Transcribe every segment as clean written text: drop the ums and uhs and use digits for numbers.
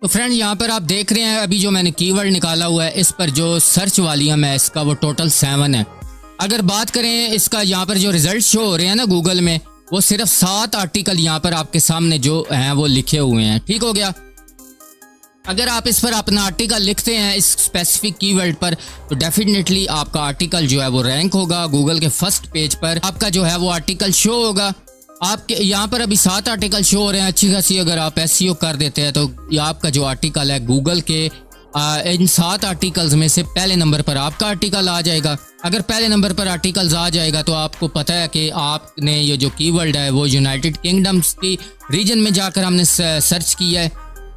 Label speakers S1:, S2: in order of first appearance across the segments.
S1: तो फ्रेंड यहाँ पर आप देख रहे हैं अभी जो मैंने कीवर्ड निकाला हुआ है, इस पर जो सर्च वॉल्यूम है इसका वो टोटल 7 है। अगर बात करें इसका यहाँ पर जो रिजल्ट शो हो रहे हैं ना गूगल में, वो सिर्फ 7 आर्टिकल यहाँ पर आपके सामने जो हैं वो लिखे हुए हैं। ठीक हो गया। अगर आप इस पर अपना आर्टिकल लिखते हैं इस स्पेसिफिक कीवर्ड पर, तो डेफिनेटली आपका आर्टिकल जो है वो रैंक होगा। गूगल के फर्स्ट पेज पर आपका जो है वो आर्टिकल शो होगा। आपके यहाँ पर अभी 7 आर्टिकल शो हो रहे हैं अच्छी खासी। अगर आप एसईओ कर देते हैं तो आपका जो आर्टिकल है गूगल के इन 7 आर्टिकल्स में से पहले नंबर पर आपका आर्टिकल आ जाएगा। अगर पहले नंबर पर आर्टिकल्स आ जाएगा तो आपको पता है कि आपने ये जो कीवर्ड है वो यूनाइटेड किंगडम्स की रीजन में जाकर हमने सर्च किया है।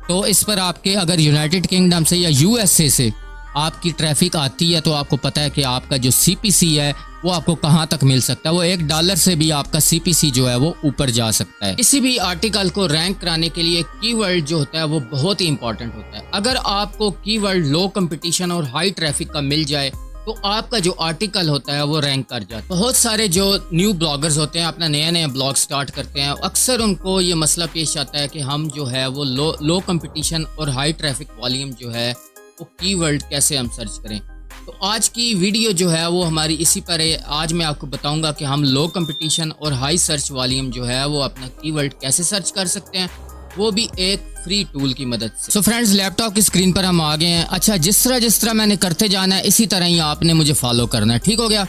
S1: तो इस पर आपके अगर यूनाइटेड किंगडम से या यूएसए से आपकी ट्रैफिक आती है तो आपको पता है कि आपका जो सीपीसी है वो आपको कहां तक मिल सकता है। वो $1 से भी आपका सीपीसी जो है वो ऊपर जा सकता है। किसी भी आर्टिकल को रैंक कराने के लिए कीवर्ड जो होता है वो बहुत ही इंपॉर्टेंट होता है। अगर आपको कीवर्ड लो कंपटीशन और हाई ट्रैफिक का मिल जाए तो आपका जो आर्टिकल होता है वो रैंक कर जाता है। बहुत सारे जो न्यू ब्लॉगर्स होते हैं अपना नया ब्लॉग स्टार्ट करते हैं, अक्सर उनको ये मसला पेश आता है कि हम जो है वो लो कंपटीशन और हाई ट्रैफिक वॉल्यूम जो है वो कीवर्ड कैसे हम सर्च करें। तो आज की वीडियो जो है वो हमारी इसी पर है। आज मैं आपको बताऊंगा कि हम लो कंपटीशन और हाई सर्च वॉल्यूम जो है वो अपना कीवर्ड कैसे सर्च कर सकते हैं, वो भी एक फ्री टूल की मदद से। सो फ्रेंड्स, लैपटॉप की स्क्रीन पर हम आ गए हैं। अच्छा, जिस तरह मैंने करते जाना है इसी तरह ही आपने मुझे फॉलो करना है। ठीक हो गया।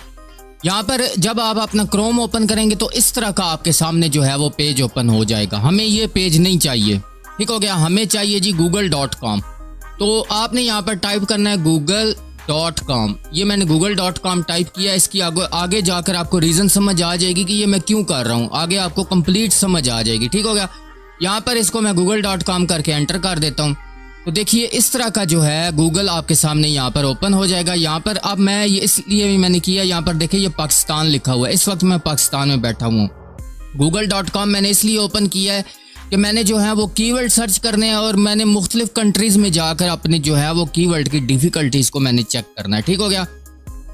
S1: यहाँ पर जब आप अपना क्रोम ओपन करेंगे तो इस तरह का आपके सामने जो है वो पेज ओपन हो जाएगा। हमें ये पेज नहीं चाहिए। ठीक हो गया। हमें चाहिए जी google.com। तो आपने यहाँ पर टाइप करना है google.com। ये मैंने google.com टाइप किया। इसकी आगे जाकर आपको रीज़न समझ आ जाएगी कि ये मैं क्यों कर रहा हूँ। आगे आपको कंप्लीट समझ आ जाएगी। ठीक हो गया। यहाँ पर इसको मैं google.com करके एंटर कर देता हूँ। तो देखिए इस तरह का जो है गूगल आपके सामने यहाँ पर ओपन हो जाएगा। यहाँ पर अब मैं ये इसलिए भी मैंने किया, यहाँ पर देखिए ये पाकिस्तान लिखा हुआ है। इस वक्त मैं पाकिस्तान में बैठा हूँ। google.com मैंने इसलिए ओपन किया है कि मैंने जो है वो कीवर्ड सर्च करने हैं और मैंने मुख्तलिफ कंट्रीज़ में जाकर अपने जो है वो कीवर्ड की डिफ़िकल्टीज़ को मैंने चेक करना है। ठीक हो गया।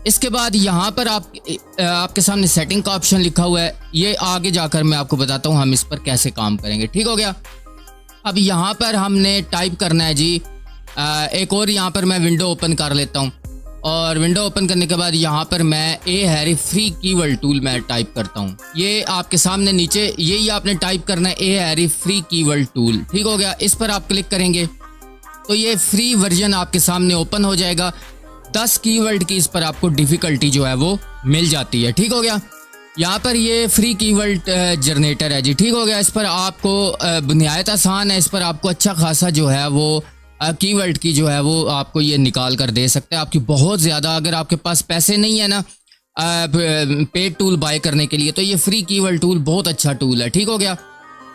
S1: इसके बाद यहाँ पर आपके सामने सेटिंग का ऑप्शन लिखा हुआ है। ये आगे जाकर मैं आपको बताता हूँ हम इस पर कैसे काम करेंगे। ठीक हो गया। अब यहाँ पर हमने टाइप करना है जी एक और यहाँ पर मैं विंडो ओपन कर लेता हूँ और विंडो ओपन करने के बाद यहाँ पर मैं हैरी फ्री कीवर्ड टूल मैं टाइप करता हूँ। ये आपके सामने नीचे यही आपने टाइप करना है हैरी फ्री कीवर्ड टूल। ठीक हो गया। इस पर आप क्लिक करेंगे तो ये फ्री वर्जन आपके सामने ओपन हो जाएगा। 10 कीवर्ड की इस पर आपको डिफ़िकल्टी जो है वो मिल जाती है। ठीक हो गया। यहाँ पर ये फ्री कीवर्ड जनरेटर है जी। ठीक हो गया। इस पर आपको बुनियाद आसान है। इस पर आपको अच्छा खासा जो है वो कीवर्ड की जो है वो आपको ये निकाल कर दे सकते हैं। आपकी बहुत ज़्यादा अगर आपके पास पैसे नहीं है ना पेड टूल बाय करने के लिए, तो ये फ्री कीवर्ड टूल बहुत अच्छा टूल है। ठीक हो गया।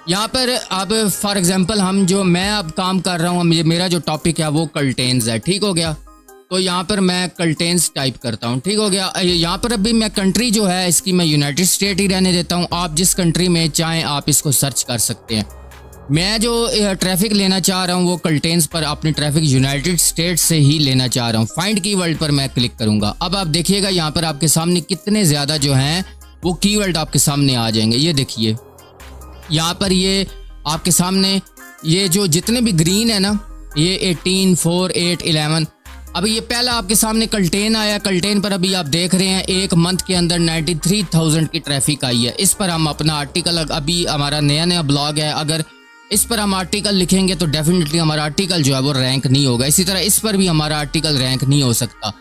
S1: यहाँ पर अब फॉर एग्जांपल मैं अब काम कर रहा हूँ, मेरा जो टॉपिक है वो कंटेंट्स है। ठीक हो गया। तो यहाँ पर मैं कंटेंट्स टाइप करता हूँ। ठीक हो गया। यहाँ पर अभी मैं कंट्री जो है इसकी मैं यूनाइटेड स्टेट ही रहने देता हूँ। आप जिस कंट्री में चाहें आप इसको सर्च कर सकते हैं। मैं जो ट्रैफिक लेना चाह रहा हूँ वो कंटेंट्स पर अपनी ट्रैफिक यूनाइटेड स्टेट से ही लेना चाह रहा हूँ। फाइंड कीवर्ड पर मैं क्लिक करूँगा। अब आप देखिएगा यहाँ पर आपके सामने कितने ज़्यादा जो हैं वो कीवर्ड आपके सामने आ जाएंगे। ये देखिए यहाँ पर ये आपके सामने ये जो जितने भी ग्रीन है ना, ये 18, 4, 8, 11। अभी ये पहला आपके सामने कल्टेन आया। कल्टेन पर अभी आप देख रहे हैं एक मंथ के अंदर 93,000 की ट्रैफिक आई है। इस पर हम अपना आर्टिकल, अभी हमारा नया ब्लॉग है, अगर इस पर हम आर्टिकल लिखेंगे तो डेफिनेटली हमारा आर्टिकल जो है वो रैंक नहीं होगा। इसी तरह इस पर भी हमारा आर्टिकल रैंक नहीं हो सकता।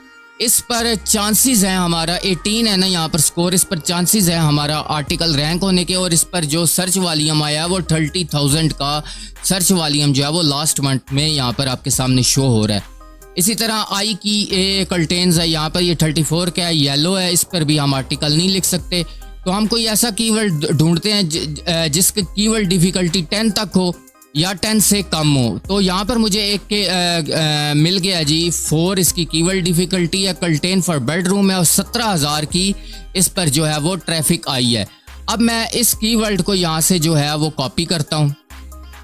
S1: इस पर चांसेस हैं हमारा 18 है ना यहाँ पर स्कोर, इस पर चांसेस है हमारा आर्टिकल रैंक होने के। और इस पर जो सर्च वॉल्यूम आया वो 30,000 का सर्च वॉल्यूम जो है वो लास्ट मंथ में यहाँ पर आपके सामने शो हो रहा है। इसी तरह आई की कंटेंट्स है, यहाँ पर ये 34 का है, येलो है। इस पर भी हम आर्टिकल नहीं लिख सकते। तो हम कोई ऐसा कीवर्ड ढूंढते हैं जिसकी कीवर्ड डिफ़िकल्टी 10 तक हो या 10 से कम हो। तो यहाँ पर मुझे एक के मिल गया जी 4 इसकी कीवर्ड डिफ़िकल्टी है। कंटेन फॉर बेडरूम है और 17,000 की इस पर जो है वो ट्रैफिक आई है। अब मैं इस कीवर्ड को यहाँ से जो है वो कॉपी करता हूँ।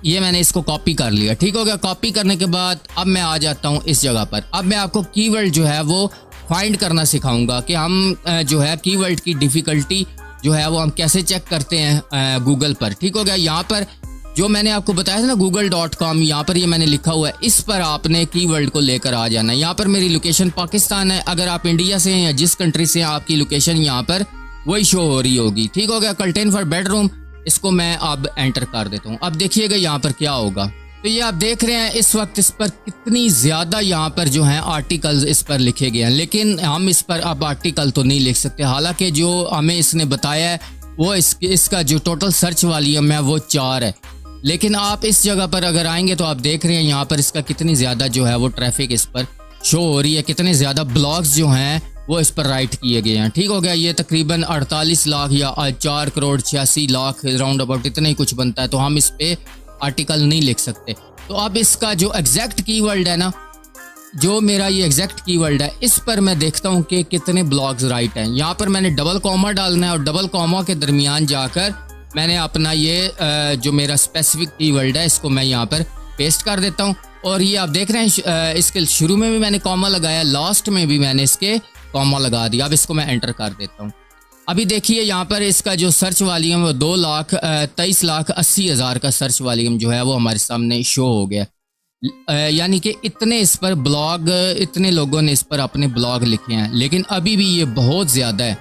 S1: ये मैंने इसको कॉपी कर लिया। ठीक हो गया। कॉपी करने के बाद अब मैं आ जाता हूँ इस जगह पर। अब मैं आपको कीवर्ड जो है वो फाइंड करना सिखाऊंगा कि हम जो है कीवर्ड की डिफ़िकल्टी जो है वो हम कैसे चेक करते हैं गूगल पर। ठीक हो गया। यहाँ पर जो मैंने आपको बताया था ना google.com, यहाँ पर ये मैंने लिखा हुआ है, इस पर आपने कीवर्ड को लेकर आ जाना है। यहाँ पर मेरी लोकेशन पाकिस्तान है, अगर आप इंडिया से हैं या जिस कंट्री से हैं आपकी लोकेशन यहाँ पर वही शो हो रही होगी। ठीक हो गया। कर्टेन फॉर बेडरूम, इसको मैं अब एंटर कर देता हूँ। अब देखिएगा यहाँ पर क्या होगा। तो ये आप देख रहे हैं इस वक्त इस पर कितनी ज़्यादा यहाँ पर जो है आर्टिकल्स इस पर लिखे गए हैं, लेकिन हम इस पर अब आर्टिकल तो नहीं लिख सकते। हालांकि जो हमें इसने बताया है वो इसका जो टोटल सर्च वॉल्यूम है वो 4 है, लेकिन आप इस जगह पर अगर आएंगे तो आप देख रहे हैं यहाँ पर इसका कितनी ज़्यादा जो है वो ट्रैफिक इस पर शो हो रही है, कितने ज़्यादा ब्लॉग्स जो हैं वो इस पर राइट किए गए हैं। ठीक हो गया। ये तकरीबन 48 लाख या 4 करोड़ 86 लाख राउंड अबाउट इतना ही कुछ बनता है, तो हम इस पे आर्टिकल नहीं लिख सकते। तो अब इसका जो एग्जैक्ट कीवर्ड है ना, जो मेरा ये एग्जैक्ट कीवर्ड है, इस पर मैं देखता हूँ कि कितने ब्लॉग्स राइट हैं। यहाँ पर मैंने डबल कॉमा डालना है और डबल कॉमा के दरमियान जाकर मैंने अपना ये जो मेरा स्पेसिफिक कीवर्ड है इसको मैं यहाँ पर पेस्ट कर देता हूँ। और ये आप देख रहे हैं इसके शुरू में भी मैंने कॉमा लगाया, लास्ट में भी मैंने इसके कॉमा लगा दिया। अब इसको मैं एंटर कर देता हूँ। अभी देखिए यहाँ पर इसका जो सर्च वॉल्यूम है 2,23,80,000 का सर्च वॉल्यूम जो है वो हमारे सामने शो हो गया। यानी कि इतने इस पर ब्लॉग, इतने लोगों ने इस पर अपने ब्लॉग लिखे हैं, लेकिन अभी भी ये बहुत ज़्यादा है।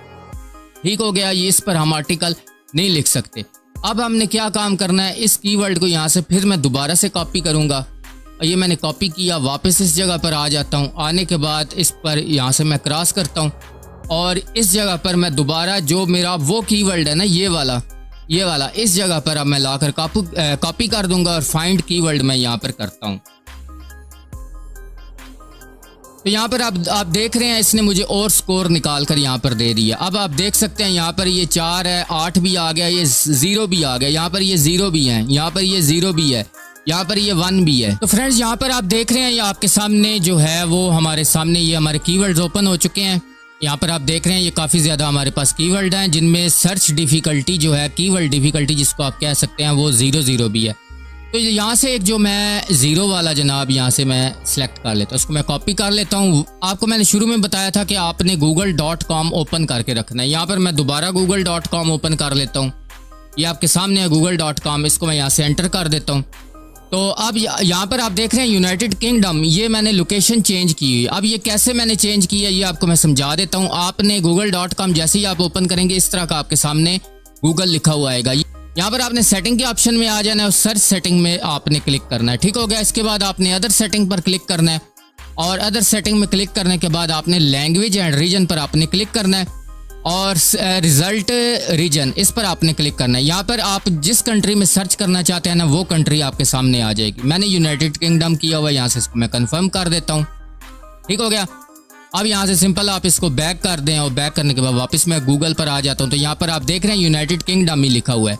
S1: ठीक हो गया। ये इस पर हम आर्टिकल नहीं लिख सकते। अब हमने क्या काम करना है, इस कीवर्ड को यहाँ से फिर मैं दोबारा से कॉपी करूँगा। ये मैंने कॉपी किया, वापस इस जगह पर आ जाता हूँ। आने के बाद इस पर यहाँ से मैं क्रॉस करता हूँ और इस जगह पर मैं दोबारा जो मेरा वो कीवर्ड है ना, ये वाला इस जगह पर अब मैं लाकर कॉपी कर दूंगा और फाइंड कीवर्ड मैं यहाँ पर करता हूँ। तो यहाँ पर आप देख रहे हैं इसने मुझे और स्कोर निकाल कर यहाँ पर दे दिया। अब आप देख सकते हैं यहाँ पर ये 4 है, 8 भी आ गया, ये 0 भी आ गया, यहाँ पर ये 0 भी है, यहाँ पर ये 0 भी है, यहाँ पर ये 1 भी है। तो फ्रेंड्स यहाँ पर आप देख रहे हैं ये आपके सामने जो है वो हमारे सामने ये हमारे कीवर्ड्स ओपन हो चुके हैं। यहाँ पर आप देख रहे हैं ये काफ़ी ज़्यादा हमारे पास कीवर्ड हैं, जिनमें सर्च डिफ़िकल्टी जो है, कीवर्ड डिफ़िकल्टी जिसको आप कह सकते हैं, वो 0 भी है। तो यहाँ से एक जो मैं 0 वाला जनाब यहाँ से मैं सिलेक्ट कर लेता हूँ, उसको मैं कॉपी कर लेता हूँ। आपको मैंने शुरू में बताया था कि आपने google.com ओपन करके रखना है। यहाँ पर मैं दोबारा google.com ओपन कर लेता हूँ। ये आपके सामने है google.com, इसको मैं यहाँ से एंटर कर देता हूँ। तो अब यहाँ पर आप देख रहे हैं यूनाइटेड किंगडम, ये मैंने लोकेशन चेंज की हुई। अब ये कैसे मैंने चेंज की है ये आपको मैं समझा देता हूँ। आपने google.com जैसे ही आप ओपन करेंगे इस तरह का आपके सामने गूगल लिखा हुआ आएगा। यहाँ पर आपने सेटिंग के ऑप्शन में आ जाना है और सर्च सेटिंग में आपने क्लिक करना है। ठीक हो गया। इसके बाद आपने अदर सेटिंग पर क्लिक करना है और अदर सेटिंग में क्लिक करने के बाद आपने लैंग्वेज एंड रीजन पर आपने क्लिक करना है और रिजल्ट रीजन इस पर आपने क्लिक करना है। यहाँ पर आप जिस कंट्री में सर्च करना चाहते हैं ना वो कंट्री आपके सामने आ जाएगी। मैंने यूनाइटेड किंगडम किया हुआ, यहाँ से इसको मैं कंफर्म कर देता हूँ। ठीक हो गया। अब यहाँ से सिंपल आप इसको बैक कर दें और बैक करने के बाद वापस मैं गूगल पर आ जाता हूँ। तो यहाँ पर आप देख रहे हैं यूनाइटेड किंगडम ही लिखा हुआ है।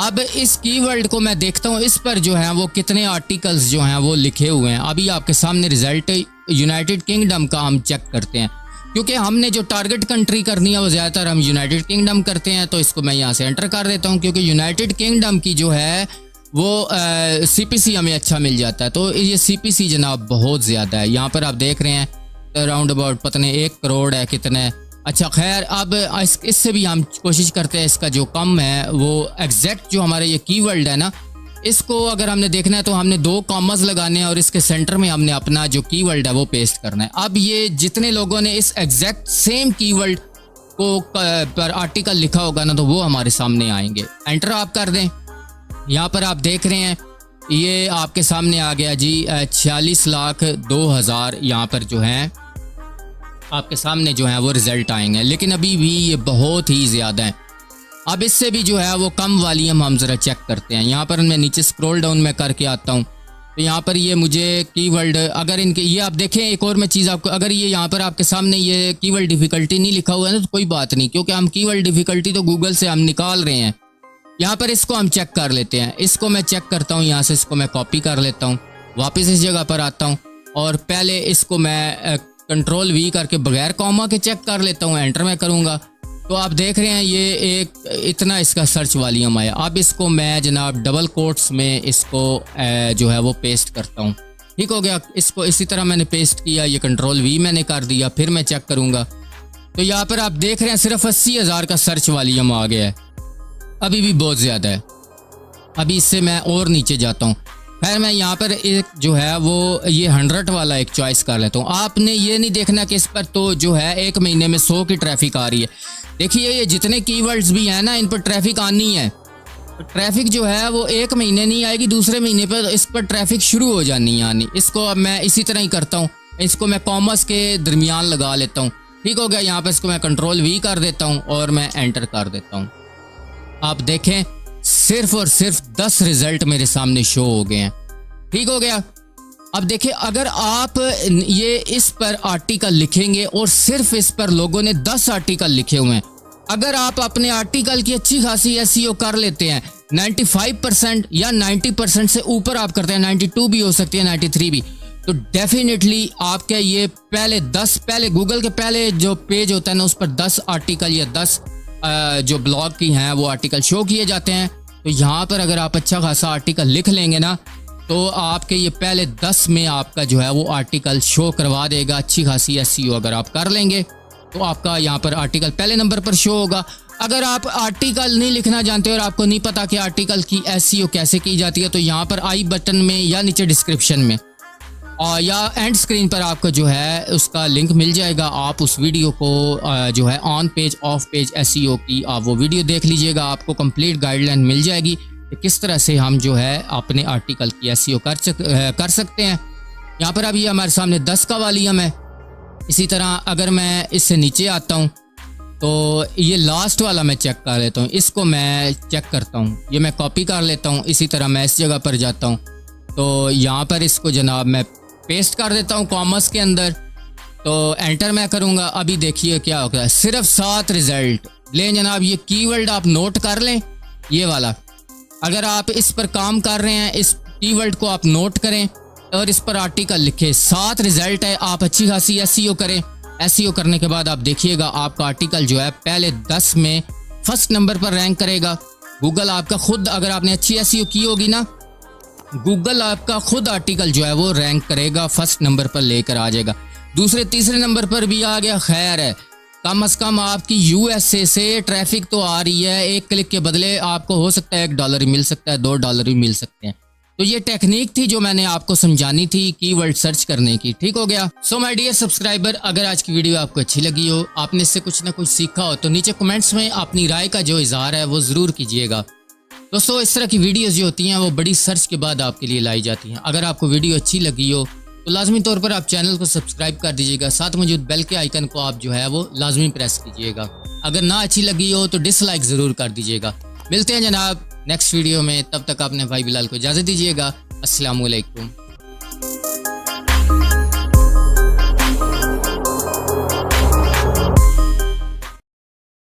S1: अब इस कीवर्ड को मैं देखता हूँ इस पर जो है वो कितने आर्टिकल्स जो हैं वो लिखे हुए हैं। अभी आपके सामने रिजल्ट यूनाइटेड किंगडम का हम चेक करते हैं, क्योंकि हमने जो टारगेट कंट्री करनी है वो ज़्यादातर हम यूनाइटेड किंगडम करते हैं। तो इसको मैं यहाँ से एंटर कर देता हूँ, क्योंकि यूनाइटेड किंगडम की जो है वो CPC हमें अच्छा मिल जाता है। तो ये CPC जनाब बहुत ज़्यादा है। यहाँ पर आप देख रहे हैं अराउंड अबाउट पता नहीं 1 करोड़ है कितने। अच्छा खैर, अब इससे भी हम कोशिश करते हैं इसका जो कम है वो एग्जैक्ट जो हमारा ये कीवर्ड है ना, इसको अगर हमने देखना है तो हमने 2 कॉमर्स लगाने हैं और इसके सेंटर में हमने अपना जो कीवर्ड है वो पेस्ट करना है। अब ये जितने लोगों ने इस एग्जैक्ट सेम कीवर्ड को पर आर्टिकल लिखा होगा ना, तो वो हमारे सामने आएंगे। एंटर आप कर दें। यहाँ पर आप देख रहे हैं ये आपके सामने आ गया जी 46,02,000 यहाँ पर जो है आपके सामने जो है वो रिजल्ट आएंगे, लेकिन अभी भी ये बहुत ही ज़्यादा है। अब इससे भी जो है वो कम वॉल्यूम हम ज़रा चेक करते हैं। यहाँ पर मैं नीचे स्क्रॉल डाउन में करके आता हूँ तो यहाँ पर ये मुझे कीवर्ड अगर इनके ये आप देखें, एक और मैं चीज़ आपको, अगर ये यहाँ पर आपके सामने ये कीवर्ड डिफ़िकल्टी नहीं लिखा हुआ है ना तो कोई बात नहीं, क्योंकि हम कीवर्ड डिफ़िकल्टी तो गूगल से हम निकाल रहे हैं। यहाँ पर इसको हम चेक कर लेते हैं। इसको मैं चेक करता हूँ, यहाँ से इसको मैं कॉपी कर लेता हूँ, वापस इस जगह पर आता हूँ और पहले इसको मैं कंट्रोल V करके बगैर कॉमा के चेक कर लेता हूँ। एंटर मैं करूँगा तो आप देख रहे हैं ये एक इतना इसका सर्च वॉल्यूम आया। अब इसको मैं जनाब डबल कोट्स में इसको जो है वो पेस्ट करता हूँ। ठीक हो गया। इसको इसी तरह मैंने पेस्ट किया, ये कंट्रोल V मैंने कर दिया, फिर मैं चेक करूँगा तो यहाँ पर आप देख रहे हैं सिर्फ 80,000 का सर्च वॉल्यूम आ गया है। अभी भी बहुत ज़्यादा है। अभी इससे मैं और नीचे जाता हूँ। खैर मैं यहाँ पर एक जो है वो ये 100 वाला एक चॉइस कर लेता हूँ। आपने ये नहीं देखना कि इस पर तो जो है 1 महीने में 100 की ट्रैफिक आ रही है। देखिए ये जितने कीवर्ड्स भी हैं ना, इन पर ट्रैफिक आनी है। ट्रैफिक जो है वो 1 महीने नहीं आएगी, दूसरे महीने पर इस पर ट्रैफिक शुरू हो जानी है आनी। इसको अब मैं इसी तरह ही करता हूँ, इसको मैं कॉमर्स के दरमियान लगा लेता हूँ। ठीक हो गया। यहाँ पर इसको मैं Ctrl+V कर देता हूँ और मैं एंटर कर देता हूँ। आप देखें सिर्फ और सिर्फ 10 रिजल्ट मेरे सामने शो हो गए हैं। ठीक हो गया। अब देखिए अगर आप ये इस पर आर्टिकल लिखेंगे और सिर्फ इस पर लोगों ने 10 आर्टिकल लिखे हुए हैं, अगर आप अपने आर्टिकल की अच्छी खासी SEO कर लेते हैं 95% या 90% से ऊपर आप करते हैं, 92 भी हो सकती है, 93 भी, तो डेफिनेटली आपके ये पहले गूगल के पहले जो पेज होता है ना, उस पर 10 आर्टिकल या 10 जो ब्लॉग की हैं वो आर्टिकल शो किए जाते हैं। तो यहाँ पर अगर आप अच्छा खासा आर्टिकल लिख लेंगे ना, तो आपके ये पहले 10 में आपका जो है वो आर्टिकल शो करवा देगा। अच्छी खासी SEO अगर आप कर लेंगे तो आपका यहाँ पर आर्टिकल पहले नंबर पर शो होगा। अगर आप आर्टिकल नहीं लिखना जानते और आपको नहीं पता कि आर्टिकल की SEO कैसे की जाती है, तो यहाँ पर आई बटन में या नीचे डिस्क्रिप्शन में और या एंड स्क्रीन पर आपको जो है उसका लिंक मिल जाएगा। आप उस वीडियो को जो है on page of page SEO की आप वो वीडियो देख लीजिएगा। आपको कंप्लीट गाइडलाइन मिल जाएगी कि किस तरह से हम जो है अपने आर्टिकल की SEO कर सकते हैं। यहाँ पर अभी हमारे सामने 10 का वॉल्यूम है। इसी तरह अगर मैं इससे नीचे आता हूँ तो ये लास्ट वाला मैं चेक कर लेता हूँ, इसको मैं चेक करता हूँ। ये मैं कॉपी कर लेता हूँ। इसी तरह मैं इस जगह पर जाता हूँ तो यहाँ पर इसको जनाब मैं पेस्ट कर देता हूँ कॉमर्स के अंदर। तो एंटर मैं करूँगा। अभी देखिए क्या होगा, सिर्फ 7 रिजल्ट लें जनाब। ये कीवर्ड आप नोट कर लें, ये वाला। अगर आप इस पर काम कर रहे हैं, इस कीवर्ड को आप नोट करें और इस पर आर्टिकल लिखें। 7 रिजल्ट है। आप अच्छी खासी SEO करें। SEO करने के बाद आप देखिएगा आपका आर्टिकल जो है पहले 10 में फर्स्ट नंबर पर रैंक करेगा। गूगल आपका खुद, अगर आपने अच्छी SEO की होगी ना, गूगल आपका खुद आर्टिकल जो है वो रैंक करेगा, फर्स्ट नंबर पर लेकर आ जाएगा। दूसरे तीसरे नंबर पर भी आ गया, खैर है। कम से कम आपकी USA से ट्रैफिक तो आ रही है। 1 क्लिक के बदले आपको हो सकता है $1 ही मिल सकता है, $2 भी मिल सकते हैं। तो ये टेक्निक थी जो मैंने आपको समझानी थी कीवर्ड सर्च करने की। ठीक हो गया। सो माय डियर सब्सक्राइबर, अगर आज की वीडियो आपको अच्छी लगी हो, आपने इससे कुछ ना कुछ सीखा हो, तो नीचे कमेंट्स में अपनी राय का जो इजहार है वो ज़रूर कीजिएगा। दोस्तों इस तरह की वीडियोस जो होती हैं वो बड़ी सर्च के बाद आपके लिए लाई जाती हैं। अगर आपको वीडियो अच्छी लगी हो तो लाजमी तौर पर आप चैनल को सब्सक्राइब कर दीजिएगा। साथ मौजूद बेल के आइकन को आप जो है वो लाजमी प्रेस कीजिएगा। अगर ना अच्छी लगी हो तो डिसलाइक ज़रूर कर दीजिएगा। मिलते हैं जनाब नेक्स्ट वीडियो में। तब तक आपने भाई बिलाल को इजाज़त दीजिएगा। अस्सलाम वालेकुम।